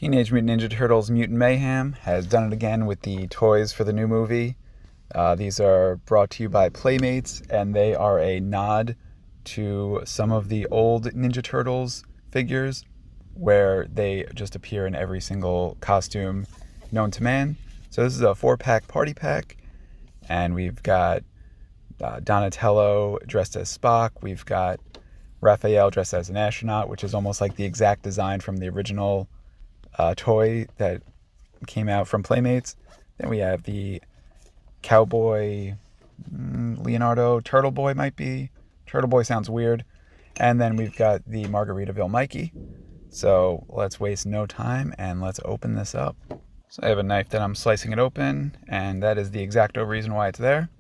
Teenage Mutant Ninja Turtles Mutant Mayhem has done it again with the toys for the new movie. These are brought to you by Playmates, and they are a nod to some of the old Ninja Turtles figures where they just appear in every single costume known to man. So this is a 4-pack party pack, and we've got Donatello dressed as Spock. We've got Raphael dressed as an astronaut, which is almost like the exact design from the original toy that came out from Playmates. Then we have the cowboy, Leonardo, Turtle Boy might be. Turtle Boy sounds weird. And then we've got the Margaritaville Mikey. So let's waste no time and let's open this up. So I have a knife that I'm slicing it open, and that is the exacto reason why it's there.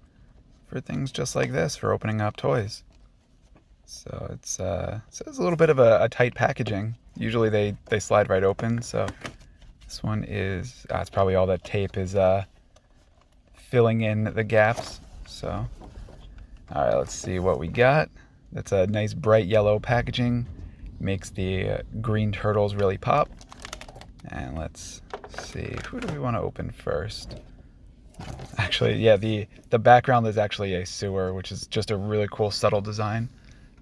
For things just like this, for opening up toys. So it's a little bit of a tight packaging. Usually they slide right open, so this one is, it's probably all that tape is filling in the gaps. So, all right, let's see what we got. That's a nice bright yellow packaging. Makes the green turtles really pop. And let's see, who do we want to open first? Actually, yeah, the background is actually a sewer, which is just a really cool subtle design.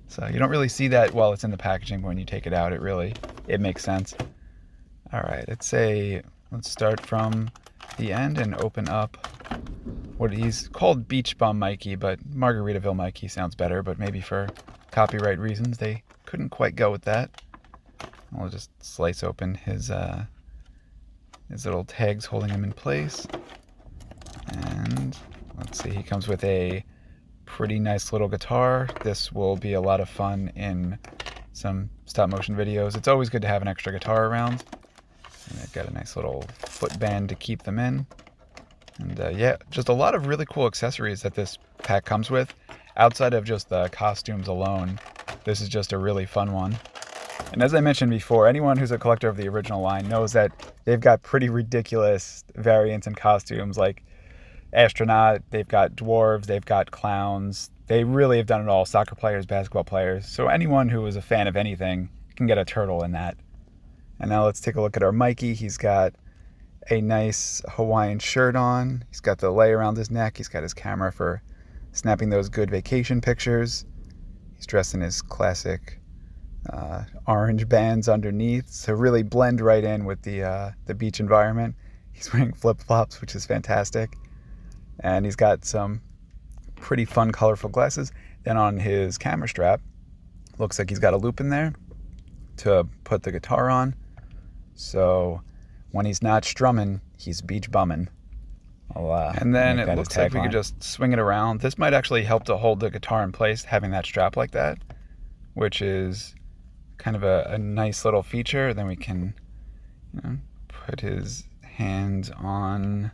So you don't really see that while it's in the packaging, but when you take it out, it makes sense. All right, let's start from the end and open up what he's called Beach Bum Mikey, but Margaritaville Mikey sounds better, but maybe for copyright reasons, they couldn't quite go with that. We'll just slice open his little tags holding him in place. And let's see, he comes with a pretty nice little guitar. This will be a lot of fun in some stop motion videos. It's always good to have an extra guitar around. And they've got a nice little foot band to keep them in. And yeah, just a lot of really cool accessories that this pack comes with. Outside of just the costumes alone, this is just a really fun one. And as I mentioned before, anyone who's a collector of the original line knows that they've got pretty ridiculous variants in costumes, like astronaut, they've got dwarves, they've got clowns. They really have done it all. Soccer players, basketball players. So anyone who is a fan of anything can get a turtle in that. And now let's take a look at our Mikey. He's got a nice Hawaiian shirt on. He's got the lei around his neck. He's got his camera for snapping those good vacation pictures. He's dressed in his classic orange bands underneath, so really blend right in with the beach environment. He's wearing flip-flops, which is fantastic. And he's got some pretty fun, colorful glasses. Then on his camera strap, looks like he's got a loop in there to put the guitar on. So when he's not strumming, he's beach bumming. And then it looks like we could just swing it around. This might actually help to hold the guitar in place, having that strap like that, which is kind of a nice little feature. Then we can, put his hands on.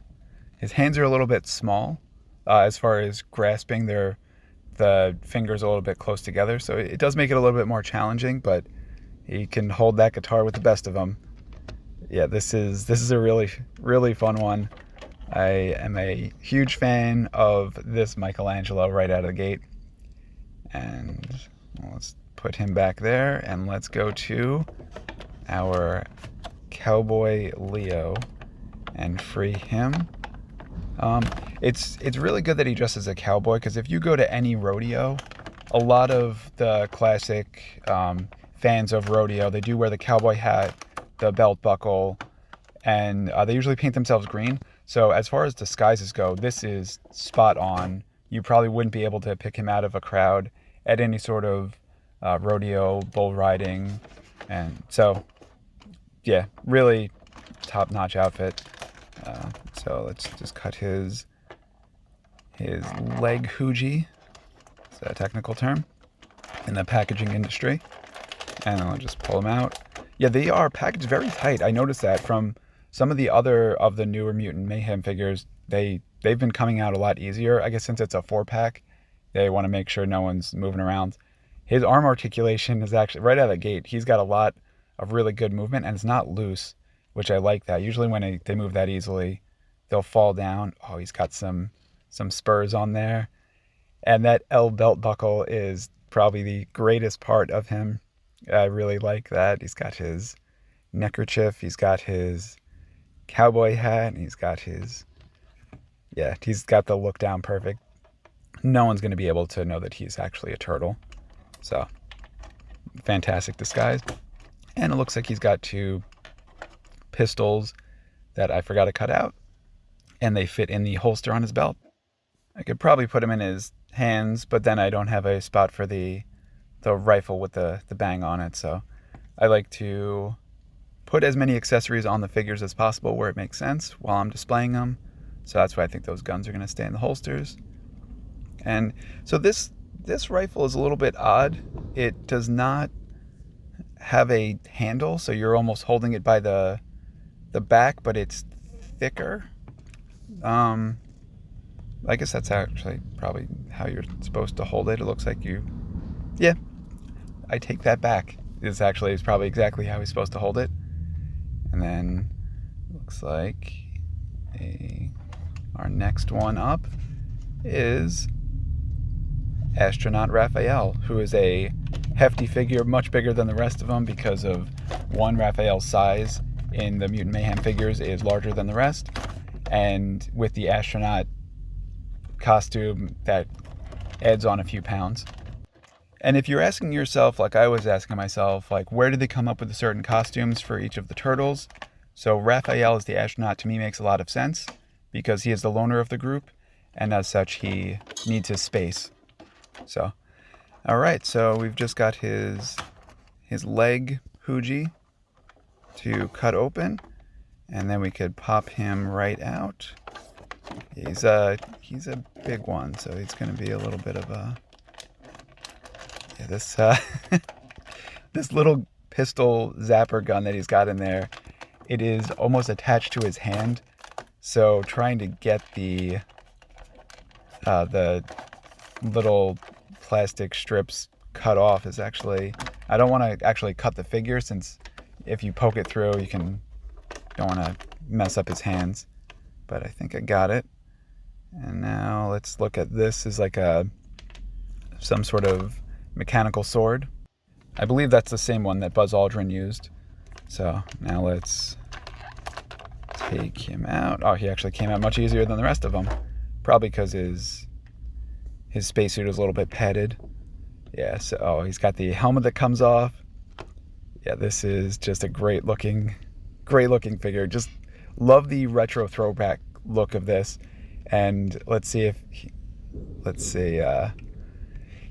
His hands are a little bit small as far as grasping. The fingers a little bit close together, so it does make it a little bit more challenging, but he can hold that guitar with the best of them. Yeah, this is a really, really fun one. I am a huge fan of this Michelangelo right out of the gate. And let's put him back there, and let's go to our Cowboy Leo and free him. It's really good that he dresses as a cowboy, because if you go to any rodeo, a lot of the classic fans of rodeo, they do wear the cowboy hat, the belt buckle, and they usually paint themselves green. So as far as disguises go, this is spot on. You probably wouldn't be able to pick him out of a crowd at any sort of rodeo, bull riding. And so, yeah, really top-notch outfit. So let's just cut his leg hoogie. Is that a technical term in the packaging industry? And then I'll just pull them out. Yeah, they are packaged very tight. I noticed that from some of the other of the newer Mutant Mayhem figures. They've been coming out a lot easier. I guess since it's a 4-pack, they want to make sure no one's moving around. His arm articulation is actually, right out of the gate, he's got a lot of really good movement, and it's not loose, which I like that. Usually when they move that easily, they'll fall down. Oh, he's got some spurs on there. And that L belt buckle is probably the greatest part of him. I really like that. He's got his neckerchief. He's got his cowboy hat, and he's got the look down perfect. No one's going to be able to know that he's actually a turtle. So, fantastic disguise. And it looks like he's got 2 pistols that I forgot to cut out, and they fit in the holster on his belt. I could probably put him in his hands, but then I don't have a spot for the rifle with the bang on it, so I like to put as many accessories on the figures as possible where it makes sense while I'm displaying them. So that's why I think those guns are going to stay in the holsters. And so this rifle is a little bit odd. It does not have a handle, so you're almost holding it by the back, but it's thicker. I guess that's actually probably how you're supposed to hold it. It looks like I take that back. This actually is probably exactly how he's supposed to hold it. And then looks like our next one up is Astronaut Raphael, who is a hefty figure, much bigger than the rest of them because of one, Raphael's size in the Mutant Mayhem figures is larger than the rest, and with the astronaut costume that adds on a few pounds. And if you're asking yourself, like I was asking myself, like where did they come up with the certain costumes for each of the turtles? So Raphael as the astronaut to me makes a lot of sense because he is the loner of the group, and as such he needs his space. So, all right, so we've just got his leg hoogie to cut open, and then we could pop him right out. He's a big one, so he's going to be a little bit of a this this little pistol zapper gun that he's got in there. It is almost attached to his hand, so trying to get the little plastic strips cut off is actually, I don't want to actually cut the figure, since if you poke it through don't want to mess up his hands, but I think I got it. And now let's look at this as like some sort of mechanical sword. I believe that's the same one that Buzz Aldrin used. So now let's take him out. Oh, he actually came out much easier than the rest of them, probably because his spacesuit is a little bit padded. Yeah, so he's got the helmet that comes off. Yeah, this is just a great looking figure. Just love the retro throwback look of this. And let's see.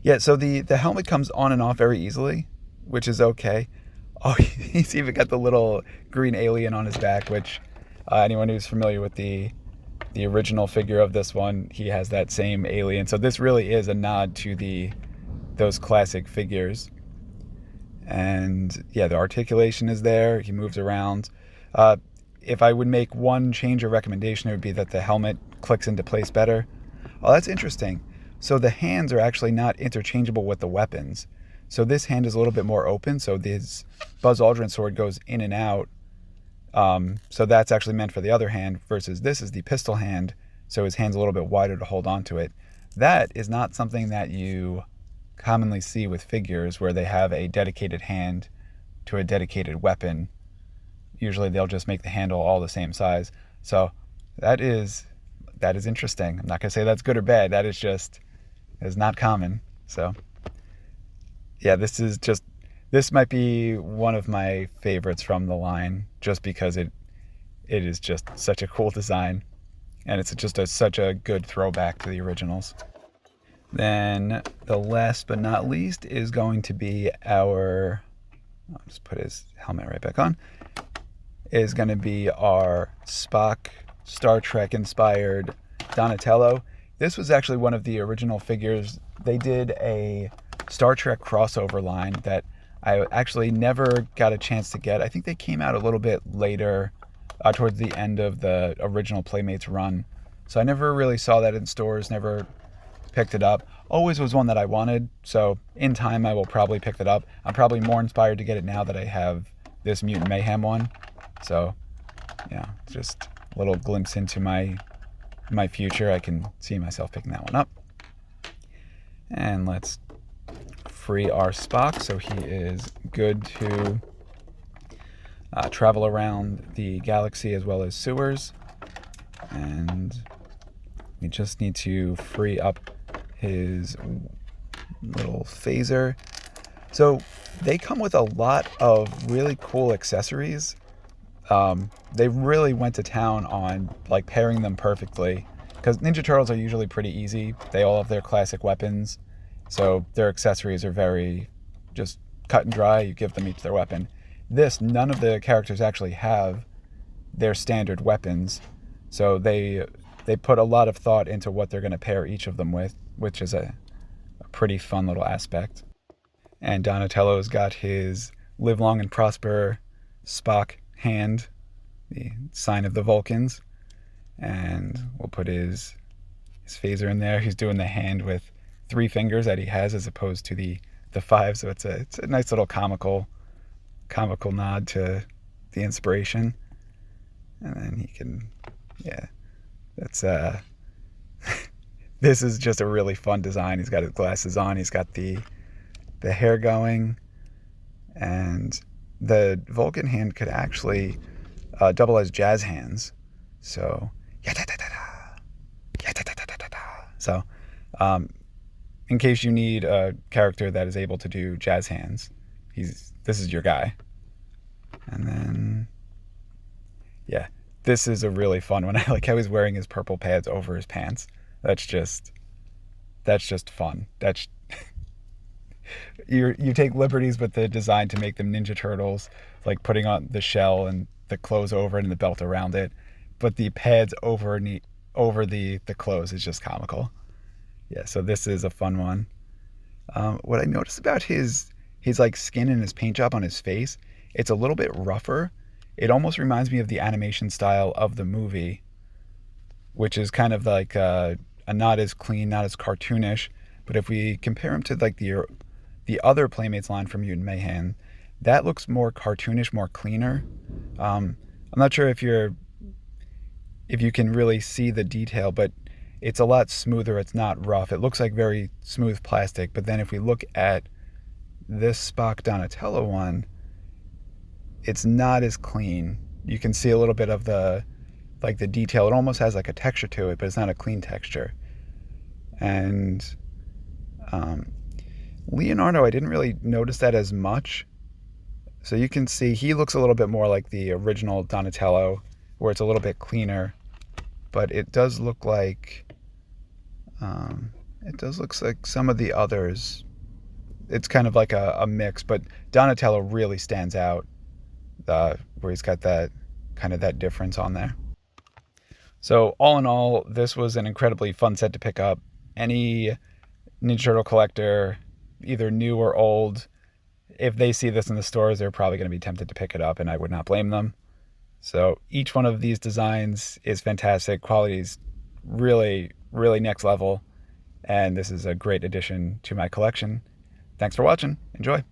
Yeah, so the helmet comes on and off very easily, which is okay. Oh, he's even got the little green alien on his back, which anyone who's familiar with the original figure of this one, he has that same alien. So this really is a nod to those classic figures. And yeah, the articulation is there. He moves around. If I would make one change or recommendation, it would be that the helmet clicks into place better. Oh, that's interesting. So the hands are actually not interchangeable with the weapons. So this hand is a little bit more open. So this Buzz Aldrin sword goes in and out. So that's actually meant for the other hand, versus this is the pistol hand. So his hand's a little bit wider to hold on to it. That is not something that you commonly see with figures where they have a dedicated hand to a dedicated weapon. Usually they'll just make the handle all the same size. So that is interesting. I'm not going to say that's good or bad. That is not common. So yeah, this might be one of my favorites from the line, just because it is just such a cool design, and it's just such a good throwback to the originals. Then the last but not least is going to be I'll just put his helmet right back on, is going to be our Spock Star Trek inspired Donatello. This was actually one of the original figures. They did a Star Trek crossover line that I actually never got a chance to get. I think they came out a little bit later, towards the end of the original Playmates run. So I never really saw that in stores, never picked it up. Always was one that I wanted, so in time I will probably pick it up. I'm probably more inspired to get it now that I have this Mutant Mayhem one. So yeah, just a little glimpse into my future. I can see myself picking that one up. And let's free our Spock so he is good to travel around the galaxy as well as sewers. And we just need to free up his little phaser. So they come with a lot of really cool accessories. They really went to town on like pairing them perfectly, because Ninja Turtles are usually pretty easy. They all have their classic weapons, so their accessories are very just cut and dry. You give them each their weapon. None of the characters actually have their standard weapons, so they put a lot of thought into what they're going to pair each of them with, which is a pretty fun little aspect. And Donatello's got his live long and prosper Spock hand, the sign of the Vulcans. And we'll put his phaser in there. He's doing the hand with 3 fingers that he has as opposed to the 5. So it's a nice little comical nod to the inspiration. And then he can, yeah, that's this is just a really fun design. He's got his glasses on. He's got the hair going, and the Vulcan hand could actually double as jazz hands. So so in case you need a character that is able to do jazz hands, this is your guy. And then yeah, this is a really fun one. I like how he's wearing his purple pads over his pants. That's just fun. That's you take liberties with the design to make them Ninja Turtles, like putting on the shell and the clothes over it and the belt around it, but the pads over the clothes is just comical. Yeah, so this is a fun one. What I noticed about his like skin and his paint job on his face, it's a little bit rougher. It almost reminds me of the animation style of the movie, which is kind of like a not as clean, not as cartoonish. But if we compare him to like the other Playmates line from Mutant Mayhem, that looks more cartoonish, more cleaner. I'm not sure if you can really see the detail, but it's a lot smoother. It's not rough. It looks like very smooth plastic. But then if we look at this Spock Donatello one, it's not as clean. You can see a little bit of the detail. It almost has like a texture to it, but it's not a clean texture. And Leonardo, I didn't really notice that as much. So you can see he looks a little bit more like the original Donatello, where it's a little bit cleaner. But it does look like some of the others. It's kind of like a mix, but Donatello really stands out, where he's got that kind of that difference on there. So all in all, this was an incredibly fun set to pick up. Any Ninja Turtle collector, either new or old, if they see this in the stores, they're probably going to be tempted to pick it up, and I would not blame them. So each one of these designs is fantastic. Quality is really, really next level, and this is a great addition to my collection. Thanks for watching. Enjoy.